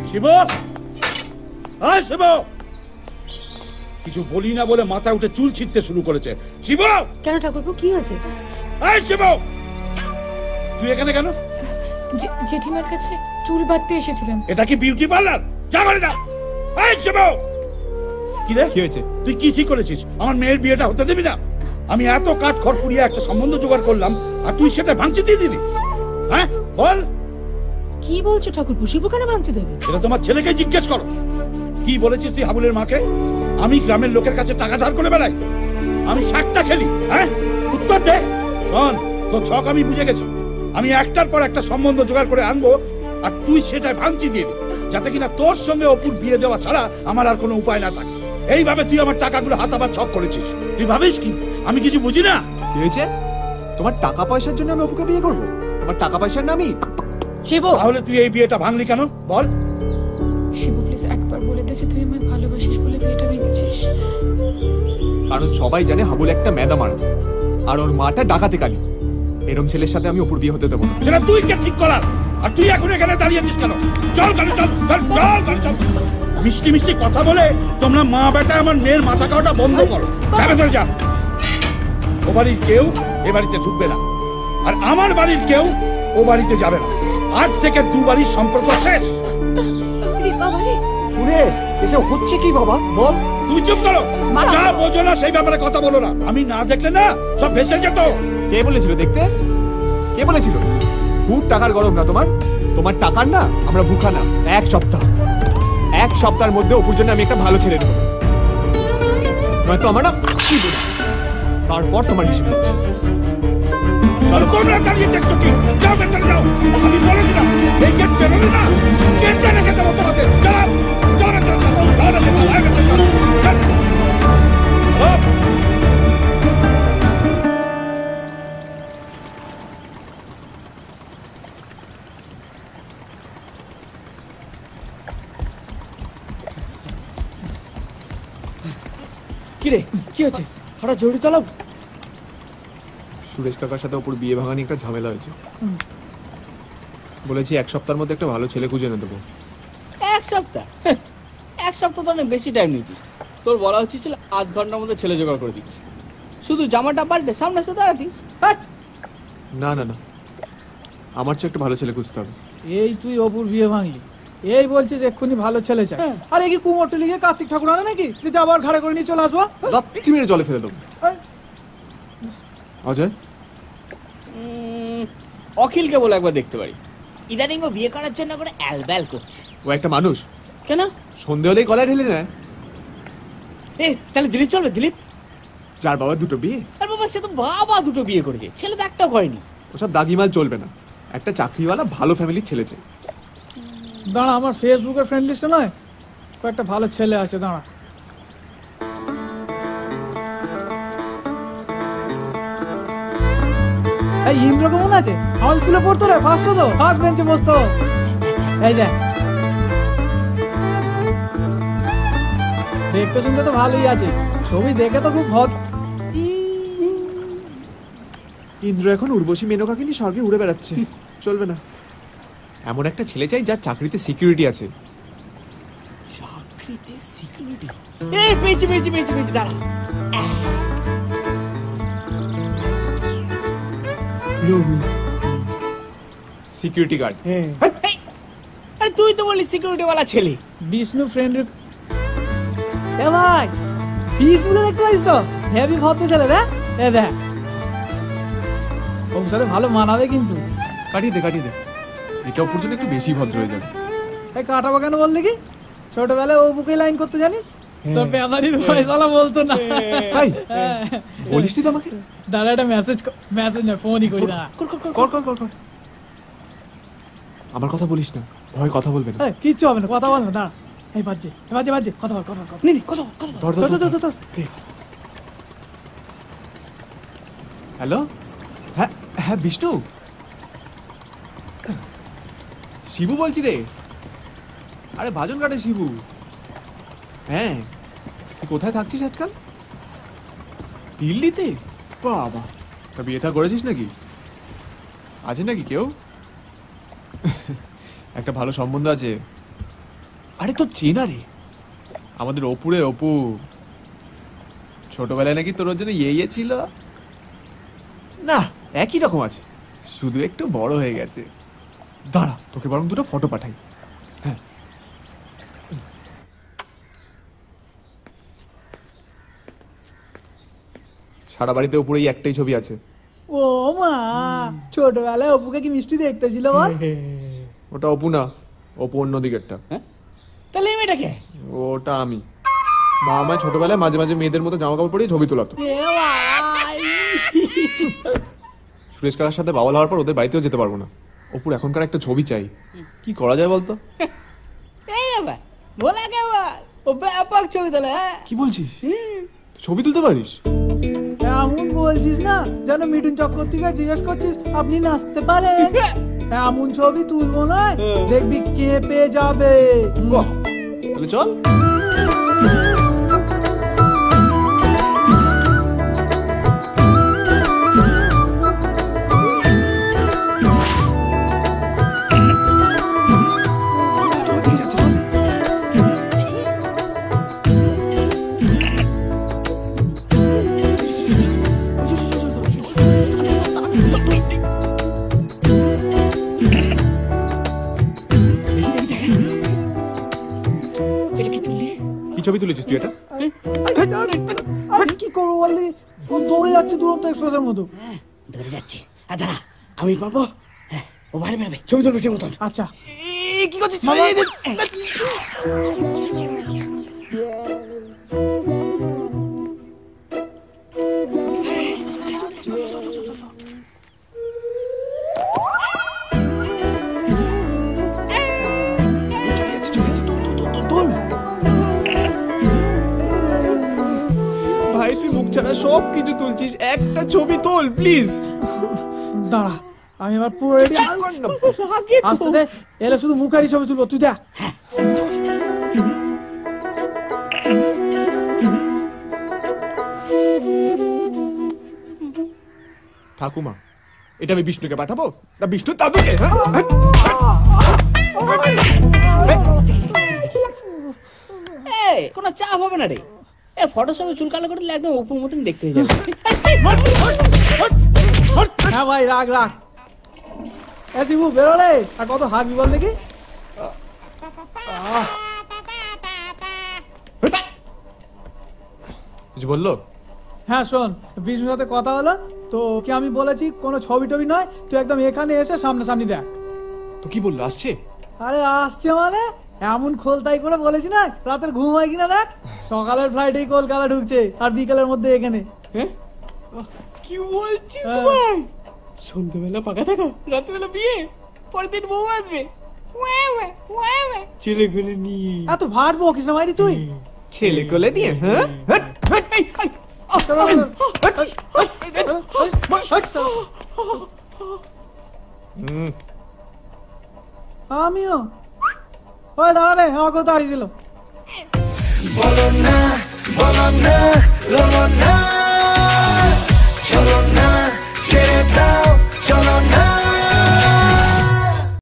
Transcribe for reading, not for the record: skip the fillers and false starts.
শিব, শিব, কিছু বলি না বলে মাথা উঠে চুল ছিঁড়তে শুরু করেছে। শিব! কেন ঠাকুরপো, কি হয়েছে? শিব, তুই এখানে কেন? জেঠিমার কাছে চুল বাঁধতে এসেছিলেন। এটা কি বিউটি পার্লার? যা বলে যা। শিব, কি রে, কি হয়েছে? তুই কি ঠিক করেছিস? আমার মেয়ের বিয়েটা হতে দিবি না? আমি এত কাঠ খড় পুড়িয়ে একটা সম্বন্ধ জোগাড় করলাম, আর তুই সেটা ভাঙচি দিয়ে দিলি? হ্যাঁ বল। কি বলছো ঠাকুরপো? শিবু কেন ভাঙচি দেবে? সেটা তোমার ছেলেকে জিজ্ঞেস করো। কি বলেছিস তুই হাবুলের মাকে? আমি গ্রামের লোকের কাছে টাকা ধার করে বেড়াই, আমি শাকটা খেলি? হ্যাঁ, উত্তর দে। শোন, তোর ছক আমি বুঝে গেছি। আমি একটার পর একটা সম্বন্ধ জোগাড় করে আনবো, আর তুই সেটা ভাঙচি দিয়ে দিবি, যাতে কিনা তোর সঙ্গে অপুর বিয়ে দেওয়া ছাড়া আমার আর কোনো উপায় না থাকে। এইভাবে তুই আমার টাকাগুলো হাতাবার ছক করেছিস। তুই ভাবিস কি আমি কিছু বুঝি না? কি হয়েছে? তোমার টাকা পয়সার জন্য আমি অপুকে বিয়ে করবো? তোমার টাকা পয়সার নামই শিবু। তাহলে তুই এই বিয়েটা ভাঙলি কেন বল? শিবু প্লিজ একবার বলে দে যে তুই আমায় ভালোবাসিস বলে বিয়েটা ভেঙেছিস। কারণ সবাই জানে হাবুল একটা ম্যাদামার, আর ওর মাটা ডাকাতে কালি। এরম ছেলের সাথে আমি অপুর বিয়ে হতে দেবো না। সেটা তুই কে ঠিক করার? আর তুই এখন এখানে দাঁড়িয়েছিস কেন? চল গাড়ি চল, চল। মিষ্টি মিষ্টি কথা বলে তোমরা মা বেটা আমার মেয়ের মাথা খাওয়াটা বন্ধ করো। যাবে চল, যা। ও বাড়ির কেউ এ বাড়িতে ঢুকবে না, আর আমার বাড়ির কেউ ও বাড়িতে যাবে না। আজ থেকে দু বাড়ির সম্পর্ক শেষ। সুরেশ, এসব হচ্ছে কি বাবা? বল। তুমি চুপ করো, যা বোঝো না সেই ব্যাপারে কথা বলো না। আমি না দেখলে না সব ভেসে যেত। কে বলেছিল দেখতে? কে বলেছিল? খুব টাকার গরম না তোমার? তোমার টাকার না আমরা ভুখা না। এক সপ্তাহের মধ্যে অপুর জন্য আমি একটা ভালো ছেলে নেব, নয়তো আমার না তারপর তোমার হিসেব হচ্ছে। চলো, তোমরা দাঁড়িয়ে দেখছো কি? যাও ভেতরে যাও। আমি বলে দিলাম এই গেট বেরোলে না গেটটা রেখে দেবো তোমাদের। চলো চলো ভেতরে যাও। কিরে, কি হচ্ছে? হঠাৎ জরুরি তলব? সুরেশ কাকার সাথে অপুর বিয়ে ভাঙা নিয়ে একটা ঝামেলা হয়েছে। বলেছি এক সপ্তাহের মধ্যে একটা ভালো ছেলে খুঁজে এনে দেবো। এক সপ্তাহ? এক সপ্তাহ তো অনেক বেশি টাইম নিয়েছিস। তোর বলা হচ্ছিল আধ ঘন্টার মধ্যে ছেলে জোগাড় করে দিচ্ছি। শুধু জামাটা পাল্টে সামনে এসে দাঁড়াতিস। না না না, আমার চেয়ে একটা ভালো ছেলে খুঁজতে হবে। এই তুই অপুর বিয়ে ভাঙলি, এই বলছিস এক্ষুনি ভালো ছেলে চাই? আর এই কি কুমোরটুলি গিয়ে কার্তিক ঠাকুর আনে নাকি যে যাবার ঘাড়ে করে নিয়ে চলে আসবো? লাথি মেরে জলে ফেলে দেবো। অজয়, অখিলকে বলে একবার দেখতে পারি। ইদানিং ও বিয়ে করার জন্য করে অ্যালব্যাল করছে। ও একটা মানুষ, কেন সন্ধে হলেই গলায় ঢেলে নেয়। তাহলে দিলীপ চলবে? দিলীপ যার বাবা দুটো বিয়ে। আর বাবা, সে তো বাবা দুটো বিয়ে করেছে, ছেলে তো একটাও করেনি। ওসব দাগিমাল চলবে না, একটা চাকরিওয়ালা ভালো ফ্যামিলির ছেলে চাই। দাঁড়া, আমার ফেসবুকের ফ্রেন্ড লিস্টে নয় কয়েকটা ভালো ছেলে আছে, দাঁড়া। এই ইন্দ্র কেমন আছে? আমার স্কুলে পড়তো রে, ফার্স্ট তো, ফার্স্ট বেঞ্চে বসতো। এই দেখ, দেখতে শুনতে তো ভালোই আছে, ছবি দেখে তো খুব ভদ। ইন্দ্র এখন উর্বশী মেনকাকে নিয়ে স্বর্গে উড়ে বেড়াচ্ছে, চলবে না। এমন একটা ছেলে চাই যার চাকরিতে সিকিউরিটি আছে। চাকরিতে সিকিউরিটি? এই পেয়েছি পেয়েছি পেয়েছি পেয়েছি, দাঁড়া। Security guard. আরে তুই তো বললি সিকিউরিটি ওয়ালা ছেলে। বিষ্ণু ফ্রেন্ড। এ ভাই, বিষ্ণুকে দেখতে পাইস তো? হেভি ভদ্র ছেলে রে। এ দেখ, ওর সাথে ভালো মানাবে কিন্তু। কাটিয়ে দে, এটা অপুর জন্য একটু বেশি ভদ্র হয়ে যাবে। এই কাটাবো কেন বললি কি? ছোটবেলায় ও বুকে লাইন করতে জানিস? তোর পেয়াদারির ফয়সালা বলতো না? তাই বলিস নি তো আমাকে? দাঁড়া, একটা মেসেজ না, ফোনই করি না। কর। আমার কথা বলিস না, ভয় কথা বলবে না। কিচ্ছু হবে না, কথা বল না, দাঁড়া। এই বাজে কথা বল। ধর। হ্যালো, হ্যাঁ বিষ্ণু, শিবু বলছি রে। আরে বাজন কাটে শিবু। হ্যাঁ, তুই কোথায় থাকছিস আজকাল? দিল্লিতে? বাবা, তা বিয়ে থা করেছিস নাকি? আছে নাকি কেউ? একটা ভালো সম্বন্ধ আছে, আরে তো চেনা রে, আমাদের অপুরে অপু। ছোটবেলায় নাকি তোর জন্য ইয়ে ছিল না, একই রকম আছে, শুধু একটু বড় হয়ে গেছে। দাঁড়া, তোকে বরং দুটো ফটো পাঠাই। হ্যাঁ, সারা বাড়িতে উপরেই একটাই ছবি আছে। ও মা, ছোটবেলায় অপুকে কি মিষ্টি দেখতেছিল বল? ওটা অপু না, অপু অন্য দিকেরটা। হ্যাঁ, তাহলে এই মেয়েটাকে ওটা আমি। মা আমায় ছোটবেলায় মাঝে মাঝে মেয়েদের মতো জামা কাপড় পরিয়ে ছবি তোলাতো। এ ভাই, সুরেশ কাকার সাথে বাবা হওয়ার পর ওদের বাড়িতেও যেতে পারবো না। অপুর এখনকার একটা ছবি চাই, কি করা যায় বলতো? এই ব্যাপার বলা কেবার ও ব্যাপক ছবি তোলে। হ্যাঁ, কি বলছিস? ছবি তুলতে পারিস? এমন বলছিস না যেন মিঠুন চক্রবর্তীকে জিজ্ঞেস করছিস আপনি নাচতে পারেন। এমন ছবি তুলবো না, দেখবি কেঁপে যাবে। বাহ, তাহলে চল। কি ছবি তুলেছিস তুই এটা? আমি কি করবো বললি, ও দৌড়ে যাচ্ছে দুরন্ত এক্সপ্রেসের মতো। ধরে যাচ্ছে। আর দাঁড়া, আমি পারবো। হ্যাঁ, ও বাইরে বেরোবে, ছবি তুলবে ঠিক মতন। আচ্ছা, কি করছিস? ভাই তুই মুখ ছাড়া সব কিছু তুলছিস, একটা ছবি তোল প্লিজ। দাঁড়া, আমি এবার পুরো রেডি। আসতে দে, এলে শুধু মুখারি ছবি তুলবো, তুই দেখ। ঠাকুমা, এটা আমি বিষ্ণুকে পাঠাবো না বিষ্ণু দাদুকে? এই, কোনো চাপ হবে না রে। এ ফটো সবে চুল কালো করে দিলে একদম উপর মতন দেখতে হয়ে যাবে। হ্যাঁ ভাই, রাখ রাখ। এ শিবু, বেরো রে। আর কত হাঁকবি বল দেখি। কিছু বললো? হ্যাঁ শোন, বিষ্ণুর সাথে কথা হলো তো, কি আমি বলেছি কোনো ছবি টবি নয়, তুই একদম এখানে এসে সামনাসামনি দেখ। তো কি বললো, আসছে? আরে আসছে মানে এমন খোলতাই করে বলেছি না, রাতের ঘুম হয় কিনা দেখ। সকালের ফ্লাইটেই কলকাতা ঢুকছে আর বিকেলের মধ্যে এখানে। হ্যাঁ, কি বলছিস হ্যাঁ। ভাই? সন্ধ্যেবেলা পাকা থাকা, রাতবেলা বিয়ে, পরের দিন বউ আসবে। ছেলে গুলো নিয়ে এত ভাট বকিস না মাইরি তুই। ছেলে কোলে নিয়ে? হ্যাঁ, চলো, আমিও ওই দাঁড়া রে, আমাকেও তাড়িয়ে দিল। বলো না, চলো না,